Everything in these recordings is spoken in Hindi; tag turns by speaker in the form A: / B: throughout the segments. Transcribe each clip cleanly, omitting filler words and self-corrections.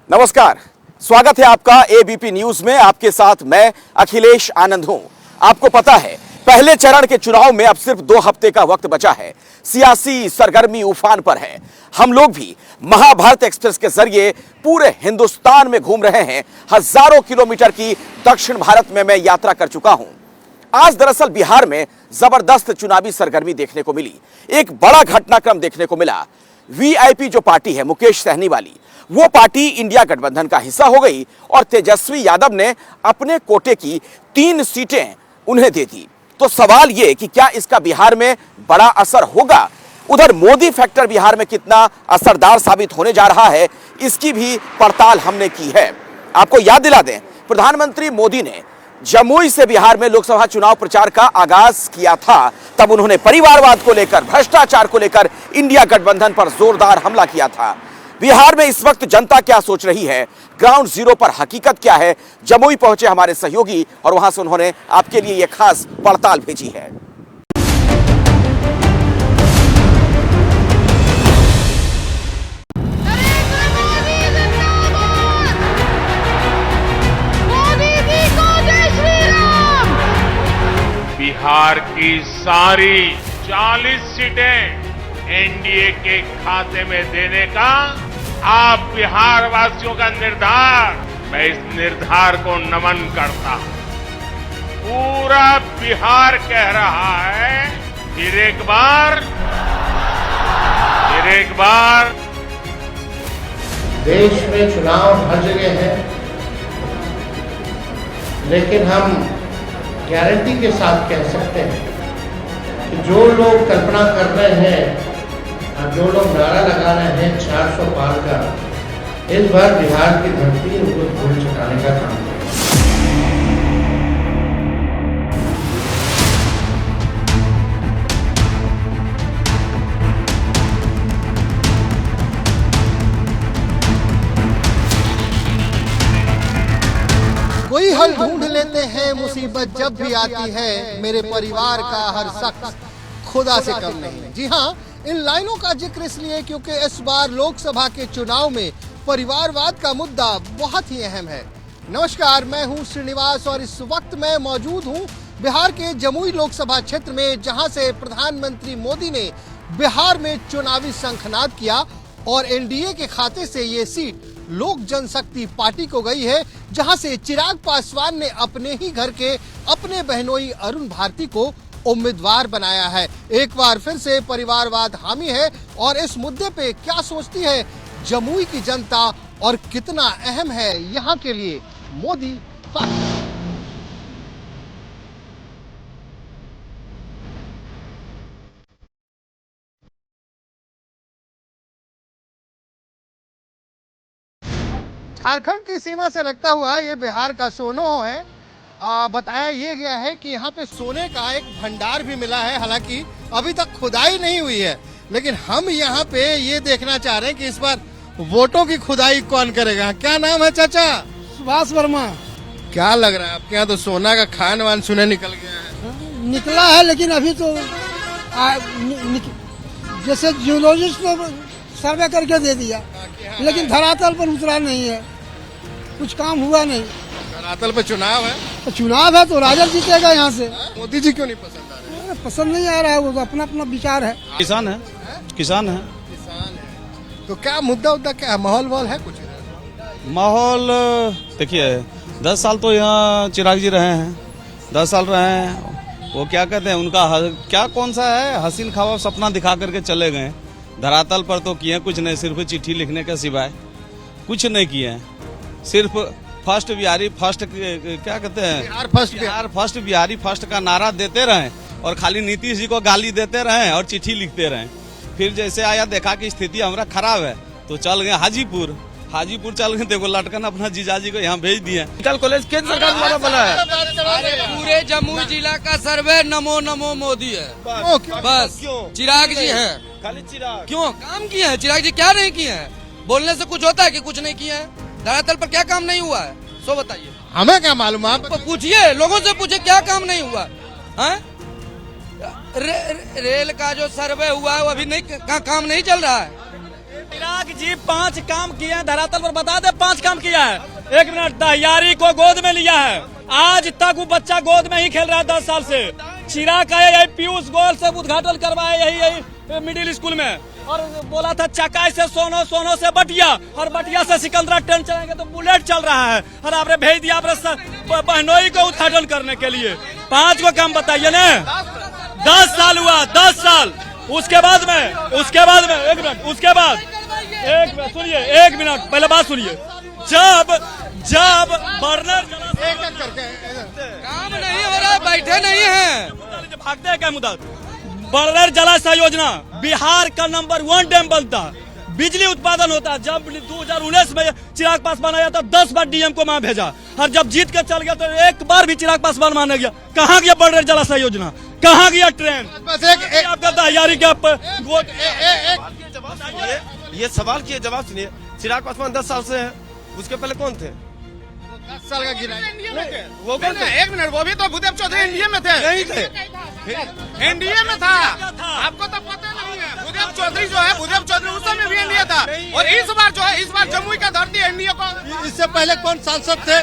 A: नमस्कार, स्वागत है आपका एबीपी न्यूज में। आपके साथ मैं अखिलेश आनंद हूं। आपको पता है, पहले चरण के चुनाव में अब सिर्फ 2 हफ्ते का वक्त बचा है। सियासी सरगर्मी उफान पर है। हम लोग भी महाभारत एक्सप्रेस के जरिए पूरे हिंदुस्तान में घूम रहे हैं। हजारों किलोमीटर की दक्षिण भारत में मैं यात्रा कर चुका हूं। आज दरअसल बिहार में जबरदस्त चुनावी सरगर्मी देखने को मिली। एक बड़ा घटनाक्रम देखने को मिला। वीआईपी जो पार्टी है मुकेश सहनी वाली, वो पार्टी इंडिया गठबंधन का हिस्सा हो गई और तेजस्वी यादव ने अपने कोटे की 3 सीटें उन्हें दे दी। तो सवाल ये कि क्या इसका बिहार में बड़ा असर होगा? उधर मोदी फैक्टर बिहार में कितना असरदार साबित होने जा रहा है, इसकी भी पड़ताल हमने की है। आपको याद दिला दें, प्रधानमंत्री मोदी ने जमुई से बिहार में लोकसभा चुनाव प्रचार का आगाज किया था। तब उन्होंने परिवारवाद को लेकर, भ्रष्टाचार को लेकर इंडिया गठबंधन पर जोरदार हमला किया था। बिहार में इस वक्त जनता क्या सोच रही है, ग्राउंड जीरो पर हकीकत क्या है? जमुई पहुंचे हमारे सहयोगी और वहां से उन्होंने आपके लिए यह खास पड़ताल भेजी है।
B: बिहार की सारी 40 सीटें एनडीए के खाते में देने का आप बिहार वासियों का निर्धार, मैं इस निर्धार को नमन करता हूं। पूरा बिहार कह रहा है, फिर एक बार
C: देश में चुनाव हर जगह है, लेकिन हम गारंटी के साथ कह सकते हैं कि जो लोग कल्पना कर रहे हैं और जो लोग नारा लगा रहे हैं 400 पार का, इस बार बिहार की धरती उनको धूल चटाने का काम करेगी।
D: कोई हल ढूंढ लेते हैं, मुसीबत जब भी आती है, मेरे परिवार का हर शख्स खुदा से कम नहीं। जी हाँ, इन लाइनों का जिक्र इसलिए क्योंकि इस बार लोकसभा के चुनाव में परिवारवाद का मुद्दा बहुत ही अहम है। नमस्कार, मैं हूं श्रीनिवास और इस वक्त मैं मौजूद हूं बिहार के जमुई लोकसभा क्षेत्र में, जहां से प्रधानमंत्री मोदी ने बिहार में चुनावी शंखनाद किया और एनडीए के खाते से ये सीट लोक जनशक्ति पार्टी को गई है, जहां से चिराग पासवान ने अपने ही घर के अपने बहनोई अरुण भारती को उम्मीदवार बनाया है। एक बार फिर से परिवारवाद हामी है और इस मुद्दे पे क्या सोचती है जमुई की जनता और कितना अहम है यहाँ के लिए मोदी फैक्टर। झारखंड की सीमा से लगता हुआ ये बिहार का सोनो है। बताया ये गया है कि यहाँ पे सोने का एक भंडार भी मिला है। हालांकि अभी तक खुदाई नहीं हुई है, लेकिन हम यहाँ पे ये देखना चाह रहे हैं कि इस बार वोटों की खुदाई कौन करेगा। क्या नाम है चाचा?
E: सुभाष वर्मा।
D: क्या लग रहा है आपके यहाँ तो सोना का खान वान सुने निकल गया है?
E: निकला है, लेकिन अभी तो जैसे जियोलॉजिस्ट को सर्वे करके दे दिया, लेकिन धरातल पर उतरा नहीं है, कुछ काम हुआ नहीं।
D: धरातल पे चुनाव है,
E: तो चुनाव है तो राजद जीतेगा यहाँ से।
D: मोदी जी क्यों नहीं पसंद आ रहे?
E: पसंद नहीं आ रहा है, वो तो अपना अपना विचार है।
F: किसान है।
D: तो क्या मुद्दा क्या है? माहौल है कुछ?
F: माहौल देखिए, 10 साल तो यहाँ चिराग जी रहे हैं, 10 साल रहे हैं। वो क्या कहते हैं, उनका क्या कौन सा है, हसीन ख्वाब सपना दिखा करके चले गए। धरातल पर तो किए कुछ नहीं, सिर्फ चिट्ठी लिखने के सिवाय कुछ नहीं किए हैं। सिर्फ फर्स्ट बिहारी फर्स्ट, क्या कहते हैं, बिहार फर्स्ट बिहारी फर्स्ट का नारा देते रहे और खाली नीतीश जी को गाली देते रहे और चिट्ठी लिखते रहे। फिर जैसे आया, देखा कि स्थिति हमारा खराब है, तो चल गए हाजीपुर चल गए, देखो लटकन अपना जीजाजी को यहाँ भेज दिए। मेडिकल कॉलेज केंद्र सरकार द्वारा बना है।
G: पूरे जमुई जिला का सर्वे नमो नमो मोदी है। बस चिराग जी है,
F: खाली चिराग।
G: क्यों काम किए हैं चिराग जी? क्या नहीं किए हैं? बोलने से कुछ होता है कि कुछ नहीं किए हैं? धरातल पर क्या काम नहीं हुआ है, सो बताइए।
D: हमें क्या मालूम, आप
G: पूछिए, लोगों से पूछिए क्या काम नहीं हुआ है? रेल का जो सर्वे हुआ है वो अभी नहीं काम नहीं चल रहा है।
H: चिराग जी 5 काम किए हैं धरातल पर, बता दे 5 काम किया है। 1 मिनट, तैयारी को गोद में लिया है, आज तक वो बच्चा गोद में ही खेल रहा है 10 साल से। चिराग आया यही पीयूष गोयल से उद्घाटन करवाया यही मिडिल स्कूल में, और बोला था चकाई से सोनो, सोनो से बटिया, और बटिया से सिकंदरा ट्रेन चलाएंगे तो बुलेट चल रहा है, और आपने भेज दिया अपने बहनोई को उद्घाटन करने के लिए। 5 को काम बताइए ना। 10 साल हुआ, 10 साल। उसके बाद में 1 मिनट, उसके बाद सुनिए, 1 मिनट पहले बात सुनिए। जब बर्नर
G: काम नहीं हो रहा, बैठे नहीं है,
H: भागते हैं क्या मुद्दा। बर्नर जलाशय योजना बिहार का नंबर 1 डैम बनता, बिजली उत्पादन होता। जब 2019 में चिराग पासवान आया था 10 बार डीएम को वहां भेजा, और जब जीत के चल गया तो 1 बार भी चिराग पासवान माना गया। कहाँ गया बर्नर जलाशय योजना, कहाँ गया ट्रेन? बस आपका तैयारी का
I: ये सवाल किए, जवाब सुनिए। चिराग पासवान 10 साल से है, उसके पहले कौन थे?
D: 10 साल का गिरा
I: वो कौन थे?
J: 1 मिनट, वो भी तो भूदेव चौधरी एनडीए में थे।
I: नहीं थे,
J: एनडीए में था, आपको तो पता नहीं है। भूदेव चौधरी जो है, भूदेव चौधरी उस समय भी एनडीए था, और इस बार जो है, इस बार जमुई का धरती एनडीए को।
D: इससे पहले कौन सांसद थे?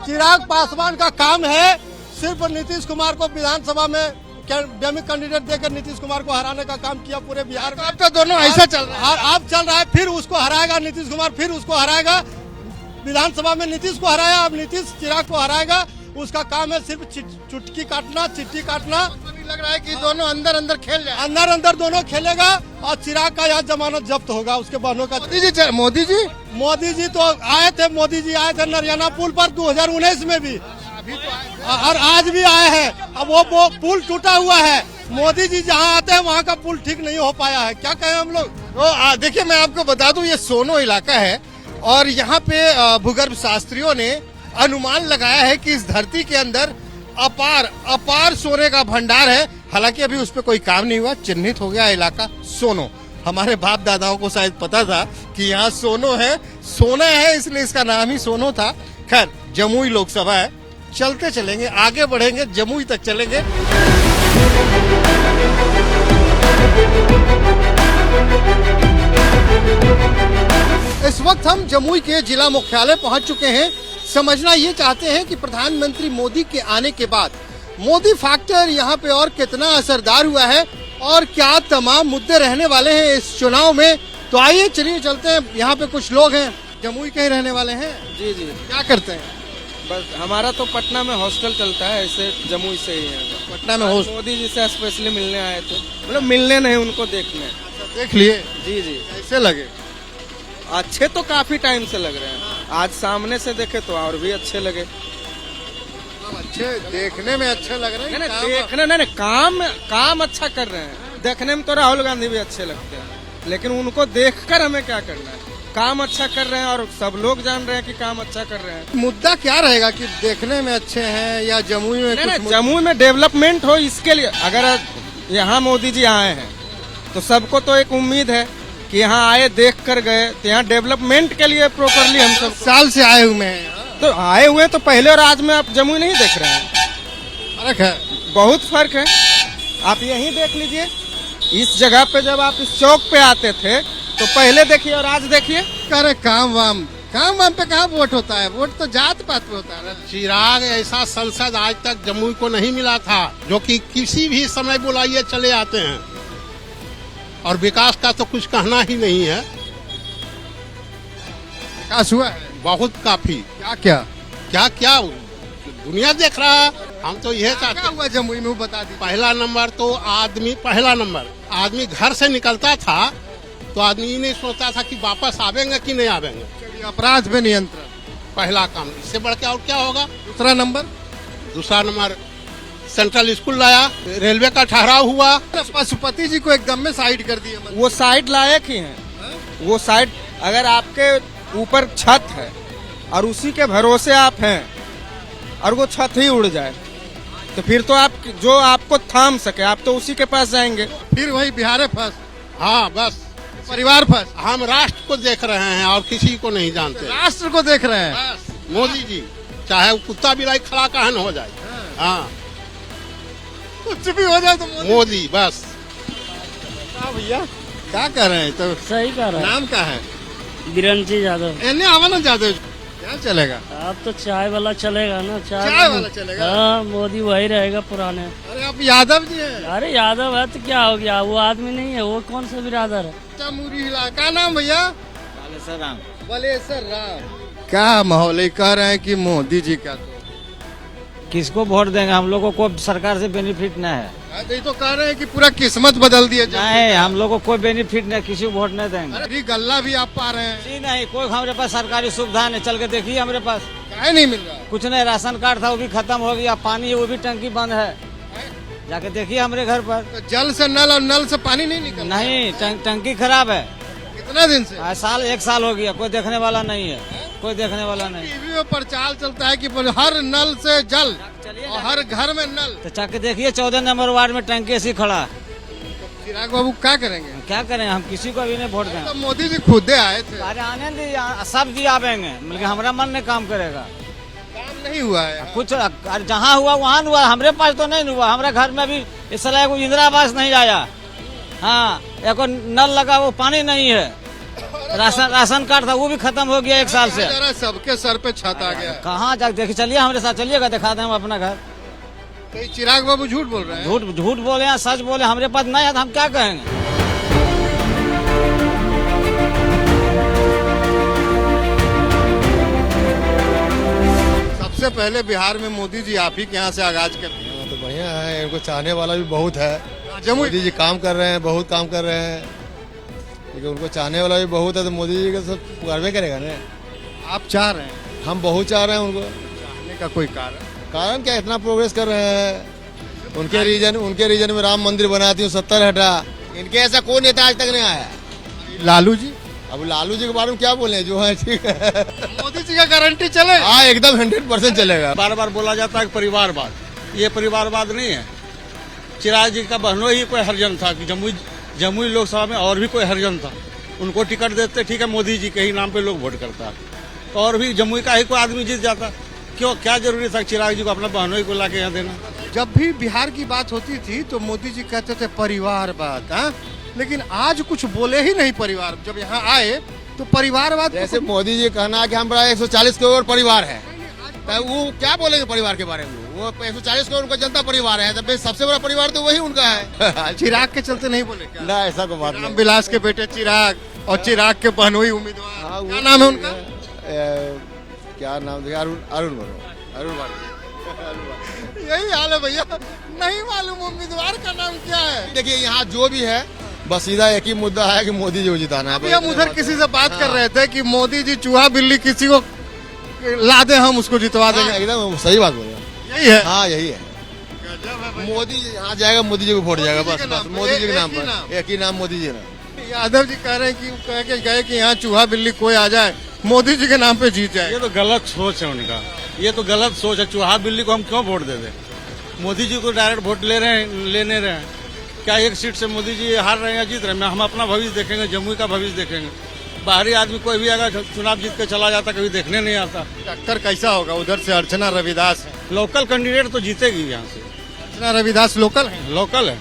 D: चिराग पासवान का काम है सिर्फ नीतीश कुमार को विधानसभा में डेमी कैंडिडेट देकर नीतीश कुमार को हराने का काम किया पूरे बिहार में।
J: अब तो दोनों ऐसा चल रहा है।
D: अब चल रहा है, फिर उसको हराएगा नीतीश कुमार, फिर उसको हराएगा। विधानसभा में नीतीश को हराया, अब नीतीश चिराग को हराएगा। उसका काम है सिर्फ चुटकी काटना, चिट्ठी काटना।
J: लग रहा है कि दोनों अंदर अंदर खेल रहे हैं।
D: अंदर दोनों खेलेगा, और चिराग का यहाँ जमानत जब्त होगा उसके बहनों का। मोदी जी तो आए थे, नरियाना पुल पर 2019 में भी, और आज भी आए हैं। अब वो पुल टूटा हुआ है, मोदी जी जहाँ आते हैं वहाँ का पुल ठीक नहीं हो पाया है। क्या कहें हम लोग?
J: तो देखिए, मैं आपको बता दूं, ये सोनो इलाका है, और यहाँ पे भूगर्भ शास्त्रियों ने अनुमान लगाया है कि इस धरती के अंदर अपार सोने का भंडार है। हालांकि अभी उस पर कोई काम नहीं हुआ, चिन्हित हो गया इलाका सोनो। हमारे बाप दादाओं को शायद पता था कि यहाँ सोनो है, सोना है, इसलिए इसका नाम ही सोनो था। खैर, जमुई लोकसभा है, चलते चलेंगे, आगे बढ़ेंगे, जमुई तक चलेंगे।
D: इस वक्त हम जमुई के जिला मुख्यालय पहुंच चुके हैं। समझना ये चाहते हैं कि प्रधानमंत्री मोदी के आने के बाद मोदी फैक्टर यहाँ पे और कितना असरदार हुआ है, और क्या तमाम मुद्दे रहने वाले हैं इस चुनाव में। तो आइए चलिए चलते हैं। यहाँ पे कुछ लोग हैं, जमुई के ही रहने वाले हैं।
K: जी,
D: क्या करते हैं?
K: बस हमारा तो पटना में हॉस्टल चलता है, ऐसे जमुई से ही है।
D: पटना में हॉस्टल?
K: मोदी जी से स्पेशली मिलने आए थे, मतलब मिलने नहीं, उनको देखने।
D: देख लिए?
K: जी।
D: कैसे लगे?
K: अच्छे तो काफी टाइम से लग रहे हैं, आज सामने से देखे तो और भी अच्छे लगे।
D: अच्छे देखने में अच्छे लग रहे हैं?
K: देखने नहीं, काम अच्छा कर रहे हैं। देखने में तो राहुल गांधी भी अच्छे लगते हैं, लेकिन उनको देखकर हमें क्या करना है? काम अच्छा कर रहे हैं, और सब लोग जान रहे हैं कि काम अच्छा कर रहे हैं।
D: मुद्दा क्या रहेगा कि देखने में अच्छे हैं या जमुई में?
K: नहीं, जमुई में डेवलपमेंट हो, इसके लिए अगर यहाँ मोदी जी आए हैं तो सबको तो एक उम्मीद है कि यहाँ आए, देख कर गए, तो यहाँ डेवलपमेंट के लिए प्रॉपरली हम सब
D: साल से आए हुए हैं।
K: तो आए हुए तो पहले और आज में आप जमुई नहीं देख रहे हैं,
D: फर्क है,
K: बहुत फर्क है। आप यहीं देख लीजिए, इस जगह पे जब आप इस चौक पे आते थे तो पहले देखिए और आज देखिए।
D: अरे काम वाम पे कहाँ वोट होता है? वोट तो जात पात पे होता है।
C: चिराग ऐसा संसद आज तक जमुई को नहीं मिला था, जो कि किसी भी समय बुलाइए चले आते हैं, और विकास का तो कुछ कहना ही नहीं है।
D: विकास हुआ है
C: बहुत, काफी। क्या दुनिया देख रहा है। हम तो यह चाहते हैं।
D: हुआ जमुई में, बता दी।
C: पहला नंबर तो आदमी घर से निकलता था तो आदमी ये नहीं सोचता था कि वापस आवेंगे कि नहीं आवेंगे।
D: अपराध पे नियंत्रण
C: पहला काम, इससे बढ़ के और क्या होगा?
D: दूसरा नंबर
C: सेंट्रल स्कूल लाया, रेलवे का ठहराव हुआ।
D: पशुपति जी को एकदम में साइड कर दिया।
K: वो साइड लायक ही है। वो साइड, अगर आपके ऊपर छत है और उसी के भरोसे आप हैं और वो छत ही उड़ जाए, तो फिर तो आप जो आपको थाम सके आप तो उसी के पास जाएंगे।
D: फिर वही बिहार फंस।
C: हाँ, बस
D: परिवार फंस।
C: हम राष्ट्र को देख रहे हैं और किसी को नहीं जानते।
D: राष्ट्र को देख रहे हैं।
C: मोदी जी, चाहे वो कुत्ता बिलाई खड़ा कहन हो जाए, हाँ,
D: कुछ भी हो जाए तो
C: मोदी बस।
D: भैया
J: क्या कर रहे हैं तो
H: सही कर रहा
J: नाम क्या है?
H: है बिरंची यादव।
J: एने आवा ना जाते क्या चलेगा?
H: अब तो चाय वाला चलेगा ना,
J: चाय वाला चलेगा?
H: हाँ, मोदी वही रहेगा पुराने।
J: अरे आप यादव जी हैं?
H: अरे यादव है तो क्या हो गया, वो आदमी नहीं है, वो कौन सा बिरादर है?
J: चमूरी हिला क्या नाम भैया?
F: बालेश्वर
J: बालेश्वर राम। क्या माहौल है, कह रहे हैं कि मोदी जी का
F: किसको वोट देंगे? हम लोग को कोई सरकार से बेनिफिट नहीं है।
J: ये तो कह रहे हैं कि पूरा किस्मत बदल दिया
F: नहीं, हम लोग को कोई बेनिफिट नहीं, किसी को वोट नहीं देंगे।
J: अरे गल्ला भी आप पा रहे हैं?
F: जी नहीं, कोई हमारे पास सरकारी सुविधा नहीं। चल के देखिए हमारे पास
J: क्या नहीं मिल रहा?
F: कुछ नहीं, राशन कार्ड था वो भी खत्म हो गया, पानी वो भी टंकी बंद है, जाके देखिए हमारे घर पर।
J: तो जल से नल और नल से पानी नहीं निकल?
F: नहीं, टंकी खराब है।
J: कितना दिन से?
F: एक साल हो गया, कोई देखने वाला नहीं है, कोई देखने वाला नहीं।
J: टीवी में प्रचार चलता है कि हर नल से जल और हर घर में नल।
F: तो जाके देखिए 14 नंबर वार्ड में टंकी ऐसी खड़ा।
J: चिराग बाबू क्या करेंगे?
F: क्या करें, हम किसी को भी नहीं वोट देंगे।
J: तो मोदी जी खुद आए थे।
F: अरे आने दीजिए, सब जी आवेंगे, लेकिन हमारा मन नहीं काम करेगा।
J: काम नहीं हुआ है
F: कुछ जहाँ हुआ वहाँ हुआ, हमारे पास तो नहीं हुआ। हमारे घर में भी इस साल को इंदिरा आवास नहीं आया। हाँ, एक नल लगा, वो पानी नहीं है। राशन कार्ड था वो भी खत्म हो गया 1 साल से।
J: सबके सर पे छत आ गया।
F: कहाँ जाके देखिए, चलिए हमारे साथ चलिएगा, दिखा दें हम अपना घर।
J: तो चिराग बाबू झूठ बोल रहे हैं?
F: झूठ बोले या सच बोले, हमारे पास नहीं है तो हम क्या कहेंगे।
J: सबसे पहले बिहार में मोदी जी आप ही के यहाँ से आगाज करते हैं।
L: तो बढ़िया है, इनको चाहने वाला भी बहुत है।
J: मोदी
L: जी काम कर रहे हैं, बहुत काम कर रहे हैं, लेकिन उनको चाहने वाला भी बहुत है, तो मोदी जी का सब पुकारवे करेगा ना।
J: आप चाह रहे हैं?
L: हम बहुत चाह रहे हैं उनको।
J: चाहने का कोई कारण
L: क्या, इतना प्रोग्रेस कर रहे हैं। उनके रीजन में राम मंदिर बनाती हूँ, 70 हटा। इनके ऐसा कोई नेता आज तक नहीं आया।
J: लालू जी?
L: अब लालू जी के बारे में क्या बोले, जो है ठीक है।
J: मोदी जी का गारंटी चले?
L: हाँ, एकदम 100% चलेगा।
F: बार बार बोला जाता है परिवारवाद, ये परिवारवाद नहीं है। चिराग जी का बहनों ही कोई हरिजन था कि जमुई लोकसभा में और भी कोई हरिजन था, उनको टिकट देते, ठीक है, मोदी जी के ही नाम पे लोग वोट करता, तो और भी जमुई का ही कोई आदमी जीत जाता। क्यों, क्या जरूरी था चिराग जी को अपना बहनों ही को लाके यहाँ देना?
J: जब भी बिहार की बात होती थी तो मोदी जी कहते थे परिवारवाद, लेकिन आज कुछ बोले ही नहीं परिवार। जब यहाँ आए तो परिवारवाद,
L: जैसे मोदी जी कहना कि हमारा 140 करोड़ परिवार है, तो वो क्या बोलेंगे परिवार के बारे में? वो 140 करोड़ उनका जनता परिवार है, तो सबसे बड़ा परिवार तो वही उनका है।
J: चिराग के चलते नहीं बोले क्या?
L: ना, ऐसा कोई बात नहीं।
J: रामविलास के बेटे चिराग और चिराग के बहनोई उम्मीदवार, क्या नाम है उनका?
L: क्या नाम था? अरुण
J: यही हाल है भैया, नहीं मालूम उम्मीदवार का नाम क्या है।
L: देखिए, यहाँ जो भी है बस सीधा एक ही मुद्दा है कि मोदी जी को जिताना है।
J: हम उधर किसी से बात कर रहे थे कि मोदी जी चूहा बिल्ली किसी को ला दे, हम उसको जितवा देंगे।
L: एकदम सही बात बोल रहे हैं।
J: यही है?
L: हाँ, यही है। मोदी जी यहाँ जाएगा, मोदी जी को वोट जाएगा, बस मोदी जी के नाम पर, एक ही नाम मोदी जी ना।
J: यादव जी कह रहे हैं कि कह के गए कि यहाँ चूहा बिल्ली कोई आ जाए, मोदी जी के नाम पे जीत जाए।
F: ये तो गलत सोच है उनका, ये तो गलत सोच है। चूहा बिल्ली को हम क्यों वोट दे दें? मोदी जी को डायरेक्ट वोट लेने रहे हैं। क्या एक सीट से मोदी जी हार रहे हैं या जीत रहे हैं? हम अपना भविष्य देखेंगे, जमुई का भविष्य देखेंगे। बाहरी आदमी कोई भी अगर चुनाव जीत के चला जाता, कभी देखने नहीं आता।
J: टक्कर कैसा होगा? उधर से अर्चना रविदास है,
F: लोकल कैंडिडेट तो जीतेगी यहाँ से।
J: अर्चना रविदास लोकल है?
F: लोकल है।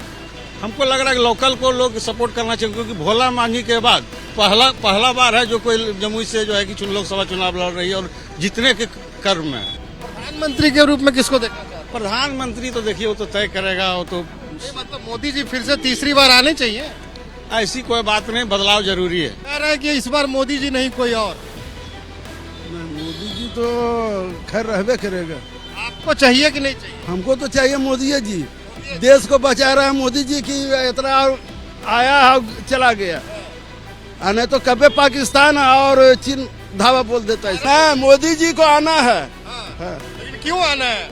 F: हमको लग रहा है कि लोकल को लोग सपोर्ट करना चाहिए, क्योंकि भोला मांझी के बाद पहला बार है जो कोई जमुई से जो है कि लोकसभा चुनाव लड़ रही है और जीतने के क्रम में।
J: प्रधानमंत्री के रूप में किसको देखना चाहते हैं?
F: प्रधानमंत्री तो देखिए वो तो तय करेगा, वो तो
J: मतलब मोदी जी फिर से तीसरी बार आने चाहिए?
F: ऐसी कोई बात नहीं, बदलाव जरूरी है।
J: कह रहे हैं कि इस बार मोदी जी नहीं कोई और।
E: मोदी जी तो खैर रहबे करेगा।
J: आपको चाहिए कि नहीं चाहिए?
E: हमको तो चाहिए मोदी जी, देश को बचा रहा है मोदी जी की। इतना आया चला गया, नहीं तो कभी पाकिस्तान और चीन धावा बोल देता है। मोदी जी को आना है।
J: लेकिन क्यों आना है?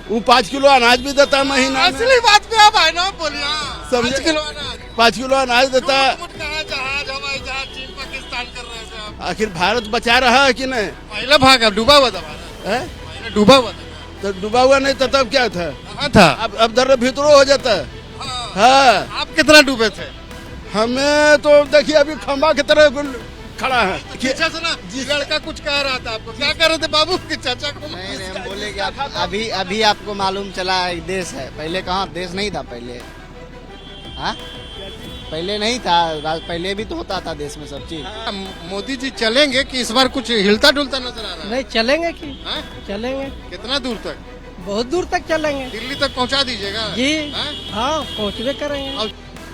E: वो 5 किलो अनाज भी देता है महीना में।
J: असली बात पे आप आए ना, बोलिए। 5 किलो अनाज,
E: 5 किलो अनाज देता है।
J: जहाज, हवाई जहाज चीन पाकिस्तान कर रहे थे आप।
E: आखिर भारत बचा रहा है कि नहीं?
J: पहले भागा, डूबा हुआ था भारत, डूबा हुआ था।
E: तो डूबा हुआ नहीं था तब क्या था?
J: कहाँ था?
E: अब दर भीतरो हो जाता है। हाँ।
J: आप कितना डूबे थे?
E: हमें तो देखिए अभी खंबा की तरह खड़ा है।
J: पीछे से ना लड़का कुछ कह रहा था, आपको क्या कह रहे थे बाबू के चाचा को?
K: नहीं, हम बोले कि अभी आपको मालूम चला है देश है, पहले कहाँ देश नहीं था पहले। हाँ, पहले नहीं था, पहले भी तो होता था देश में सब चीज।
J: मोदी जी चलेंगे कि इस बार कुछ हिलता डुलता नजर आ रहा है?
K: नहीं चलेंगे कि
J: हाँ?
K: चलेंगे,
J: कितना दूर तक?
K: बहुत दूर तक चलेंगे
J: दिल्ली तक पहुंचा दीजिएगा
K: जी।
J: हाँ?
K: हाँ पहुँचवे करेंगे।
J: और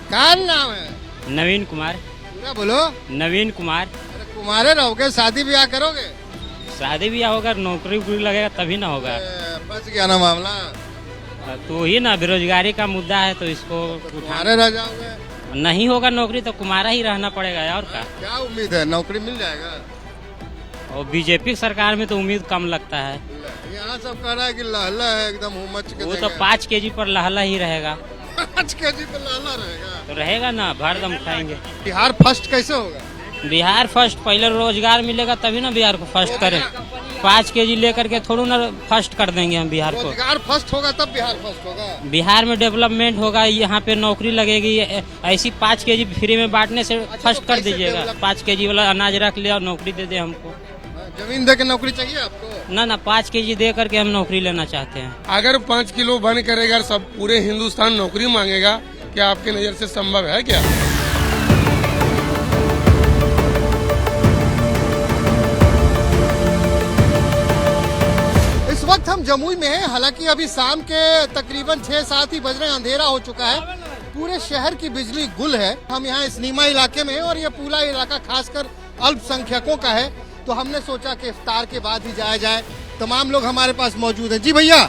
J: क्या नाम है?
H: नवीन कुमार।
J: पूरा बोलो।
H: नवीन कुमार।
J: अरे कुमारे रहोगे, शादी ब्याह करोगे?
H: शादी ब्याह होगा, नौकरी वोकरी लगेगा तभी ना होगा।
J: बच गया ना मामला।
H: तो ही ना, बेरोजगारी का मुद्दा है तो इसको
J: कुमारे रह जाओगे।
H: नहीं होगा नौकरी तो कुमारा ही रहना पड़ेगा। और
J: क्या उम्मीद है, नौकरी मिल जाएगा?
H: और बीजेपी सरकार में तो उम्मीद कम लगता है।
J: यहाँ सब कह रहा है कि लहला है एकदम उमच के
H: वो तो 5 kg पर लहला ही रहेगा।
J: 5 kg पर लहला रहेगा
H: तो रहेगा ना, भर दम खाएंगे।
J: बिहार फर्स्ट कैसे होगा?
H: बिहार फर्स्ट, पहले रोजगार मिलेगा तभी ना बिहार को फर्स्ट करें। 5 kg लेकर के थोड़ा ना फर्स्ट कर देंगे हम बिहार को।
J: रोजगार फर्स्ट होगा तब बिहार फर्स्ट होगा।
H: बिहार में डेवलपमेंट होगा, यहाँ पे नौकरी लगेगी। ऐसी 5 kg फ्री में बांटने से फर्स्ट कर दीजिएगा। 5 kg वाला अनाज रख ले और नौकरी दे दे हमको।
J: जमीन दे के नौकरी चाहिए आपको?
H: ना 5 kg दे करके हम नौकरी लेना चाहते हैं।
I: अगर 5 किलो बंद करेगा, सब पूरे हिंदुस्तान नौकरी मांगेगा, क्या आपके नजर से संभव है क्या?
J: इस वक्त हम जमुई में हैं, हालांकि अभी शाम के तकरीबन 6-7 ही बज रहे हैं, अंधेरा हो चुका है, पूरे शहर की बिजली गुल है। हम यहाँ इस नीमा इलाके में हैं और ये पूरा इलाका खासकर अल्पसंख्यकों का है, तो हमने सोचा कि इफ्तार के बाद ही जाया जाए। तमाम लोग हमारे पास मौजूद हैं। जी भैया,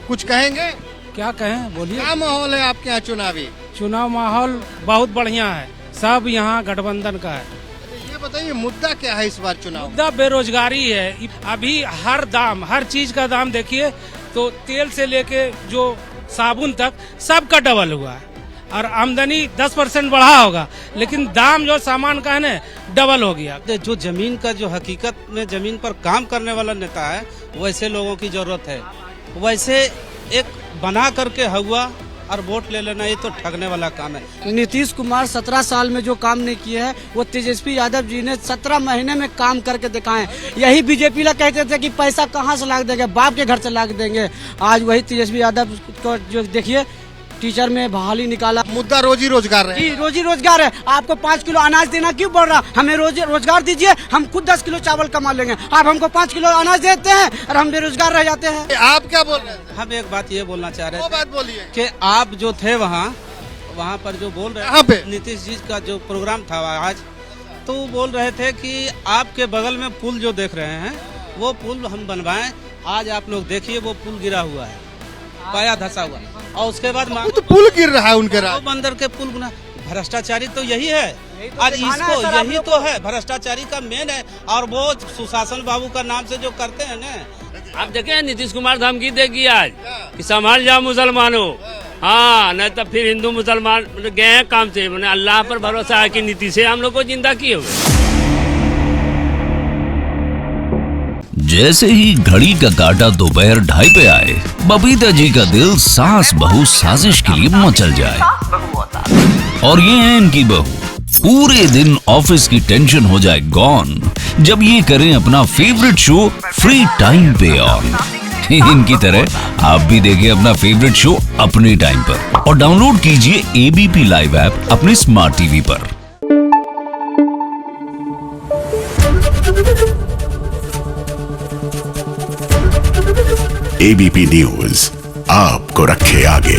J: कुछ कहेंगे?
K: क्या कहें, बोलिए।
J: क्या माहौल है आपके यहाँ चुनावी?
K: चुनाव माहौल बहुत बढ़िया है, सब यहाँ गठबंधन का है।
J: ये बताइए मुद्दा क्या है इस बार चुनाव?
K: मुद्दा बेरोजगारी है। अभी हर चीज का दाम देखिए तो तेल से लेके जो साबुन तक सबका डबल हुआ है, और आमदनी 10% बढ़ा होगा, लेकिन दाम जो सामान का है ना डबल हो गया।
F: जो जमीन का, जो हकीकत में जमीन पर काम करने वाला नेता है, वैसे लोगों की जरूरत है। वैसे एक बना करके हुआ और वोट ले लेना, ये तो ठगने वाला काम है।
K: नीतीश कुमार 17 साल में जो काम नहीं किए हैं, वो तेजस्वी यादव जी ने 17 महीने में काम करके दिखाए। यही बीजेपी लोग कहते थे कि पैसा कहाँ से ला देंगे, बाप के घर से ला देंगे। आज वही तेजस्वी यादव को जो देखिए, टीचर में बहाली निकाला।
J: मुद्दा रोजी रोजगार है।
K: जी, रोजी रोजगार है। आपको 5 किलो अनाज देना क्यों पड़ रहा? हमें रोजगार दीजिए, हम खुद 10 किलो चावल कमा लेंगे। आप हमको 5 किलो अनाज देते हैं और हम बेरोजगार रह जाते हैं।
J: आप क्या बोल रहे थे?
F: हम एक बात ये बोलना चाह रहे
J: वो
F: थे
J: बात बोलिए
F: कि आप जो थे वहाँ पर जो बोल रहे
J: यहाँ पे
F: नीतीश जी का जो प्रोग्राम था आज, तो वो बोल रहे थे कि आपके बगल में पुल जो देख रहे हैं, वो पुल हम बनवाएं। आज आप लोग देखिए, वो पुल गिरा हुआ है, पाया धसा हुआ, और उसके बाद
J: तो पुल गिर रहा है उनके राज।
F: बंदर के पुल बना। भ्रष्टाचारी तो यही है, आज इसको यही तो है भ्रष्टाचारी का मेन है। और वो सुशासन बाबू का नाम से जो करते हैं ना,
H: आप देखें नीतीश कुमार धमकी देगी आज कि संभाल जाओ मुसलमानों। हाँ, नहीं तो फिर हिंदू मुसलमान गए हैं काम से। मैंने अल्लाह पर भरोसा है कि नीतीश से हम लोग को जिंदा किए हुए।
M: जैसे ही घड़ी का काटा दोपहर 2:30 पे आए, बबीता जी का दिल सास बहू साजिश के लिए मचल जाए। और ये है इनकी बहू, पूरे दिन ऑफिस की टेंशन हो जाए गॉन जब ये करें अपना फेवरेट शो फ्री टाइम पे ऑन। इनकी तरह आप भी देखिए अपना फेवरेट शो अपने टाइम पर और डाउनलोड कीजिए एबीपी लाइव ऐप अपने स्मार्ट टीवी पर।
N: एबीपी न्यूज आपको रखे आगे।